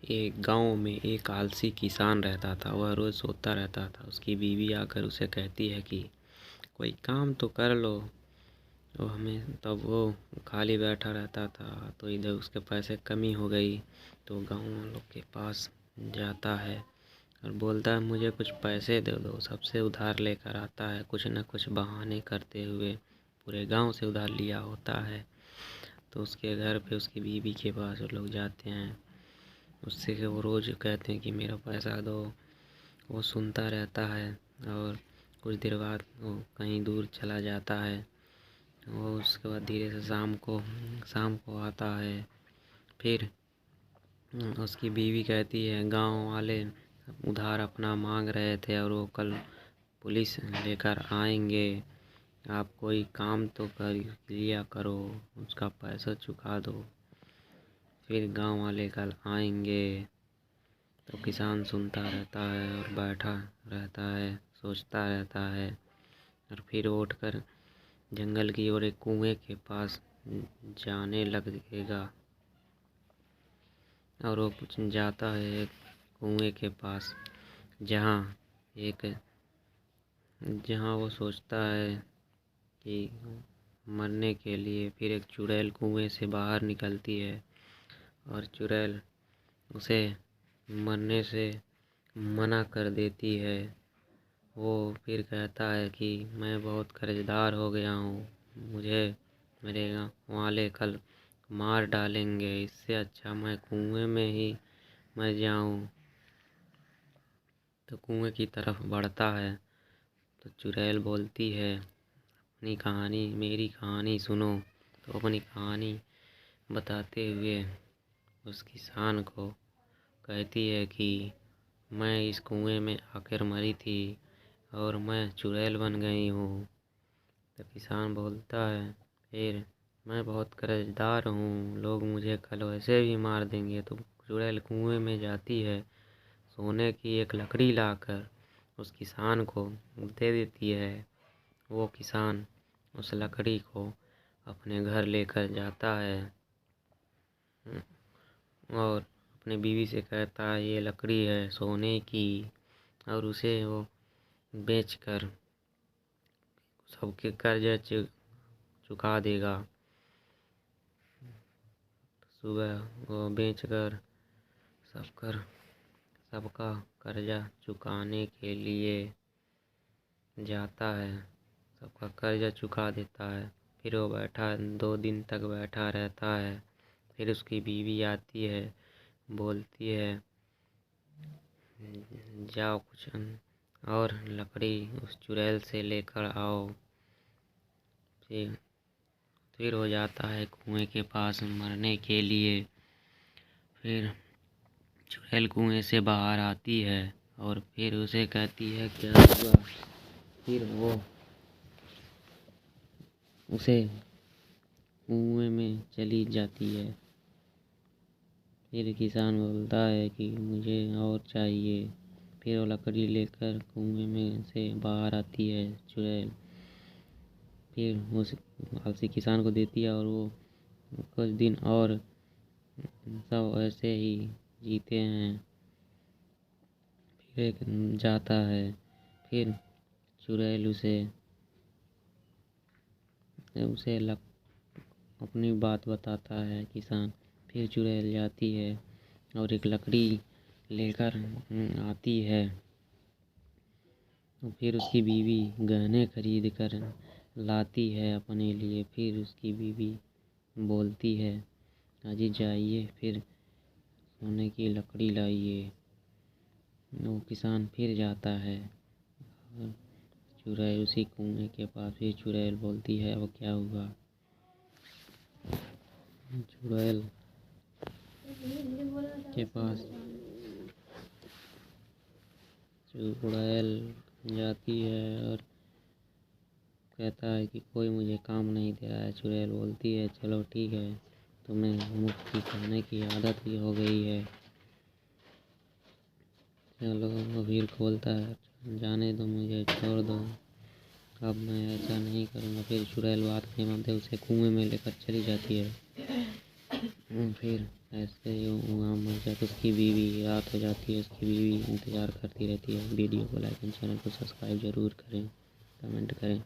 एक गांव में एक आलसी किसान रहता था। वह रोज सोता रहता था। उसकी बीवी आकर उसे कहती है कि कोई काम तो कर लो। तब वो खाली बैठा रहता था। तो इधर उसके पैसे कमी हो गई तो गांव वालों के पास जाता है और बोलता है मुझे कुछ पैसे दे दो। सबसे उधार लेकर आता है, कुछ न कुछ बहाने करते हुए पूरे गांव से उधार लिया होता है। तो उसके घर पे उसकी बीवी के पास वो लोग जाते हैं। उससे कि वो रोज़ कहते हैं कि मेरा पैसा दो। वो सुनता रहता है और कुछ देर बाद वो कहीं दूर चला जाता है। वो उसके बाद धीरे से शाम को आता है। फिर उसकी बीवी कहती है गांव वाले उधार अपना मांग रहे थे और वो कल पुलिस लेकर आएंगे। आप कोई काम तो कर लिया करो, उसका पैसा चुका दो। फिर गांव वाले कल आएंगे। तो किसान सुनता रहता है और बैठा रहता है, सोचता रहता है और फिर उठकर जंगल की ओर एक कुएं के पास जाने लगेगा। और वो कुछ जाता है एक कुएं के पास, जहाँ एक जहाँ वो सोचता है कि मरने के लिए। फिर एक चुड़ैल कुएं से बाहर निकलती है और चुड़ैल उसे मरने से मना कर देती है। वो फिर कहता है कि मैं बहुत कर्जदार हो गया हूँ, मुझे मेरे गाँव वाले कल मार डालेंगे। इससे अच्छा मैं कुएं में ही मर जाऊँ। तो कुएं की तरफ बढ़ता है तो चुड़ैल बोलती है मेरी कहानी सुनो। तो अपनी कहानी बताते हुए उस किसान को कहती है कि मैं इस कुएं में आकर मरी थी और मैं चुड़ैल बन गई हूँ। तो किसान बोलता है फिर मैं बहुत कर्जदार हूँ, लोग मुझे कल वैसे भी मार देंगे। तो चुड़ैल कुएं में जाती है, सोने की एक लकड़ी लाकर उस किसान को दे देती है। वो किसान उस लकड़ी को अपने घर लेकर जाता है और अपने बीवी से कहता है ये लकड़ी है सोने की, और उसे वो बेचकर सबके कर्ज चुका देगा। सुबह वो बेचकर सबका कर्जा चुकाने के लिए जाता है, सबका कर्जा चुका देता है। फिर वो 2 दिन तक बैठा रहता है। फिर उसकी बीवी आती है, बोलती है जाओ कुछ और लकड़ी उस चुड़ैल से लेकर आओ। फिर हो जाता है कुएं के पास मरने के लिए। फिर चुड़ैल कुएं से बाहर आती है और फिर उसे कहती है क्या हुआ। फिर वो उसे कुएं में चली जाती है। फिर किसान बोलता है कि मुझे और चाहिए। फिर वो लकड़ी लेकर कुएं में से बाहर आती है चुड़ैल। फिर उस आलसी किसान को देती है और वो कुछ दिन और सब ऐसे ही जीते हैं। फिर एक जाता है। फिर चुड़ैल उसे अपनी बात बताता है किसान। फिर चुड़ैल जाती है और एक लकड़ी लेकर आती है। फिर उसकी बीवी गहने खरीद कर लाती है अपने लिए। फिर उसकी बीवी बोलती है अजी जाइए फिर सोने की लकड़ी लाइए। वो किसान फिर जाता है और चुड़ैल उसी कुएं के पास। फिर चुड़ैल बोलती है अब क्या हुआ। चुड़ैल के पास चुड़ैल जाती है और कहता है कि कोई मुझे काम नहीं दे रहा है। चुड़ैल बोलती है चलो ठीक है, तुम्हें मुफ्त खाने की आदत भी हो गई है, चलो। वो फिर खोलता है जाने दो मुझे, छोड़ दो, अब मैं ऐसा नहीं करूँगा। फिर चुड़ैल बात नहीं मानते उसे कुएं में लेकर चली जाती है। फिर ऐसे ही वहाँ मर जाता उसकी बीवी, रात हो जाती है, उसकी बीवी इंतज़ार करती रहती है। वीडियो को लाइक एंड चैनल को सब्सक्राइब ज़रूर करें, कमेंट करें।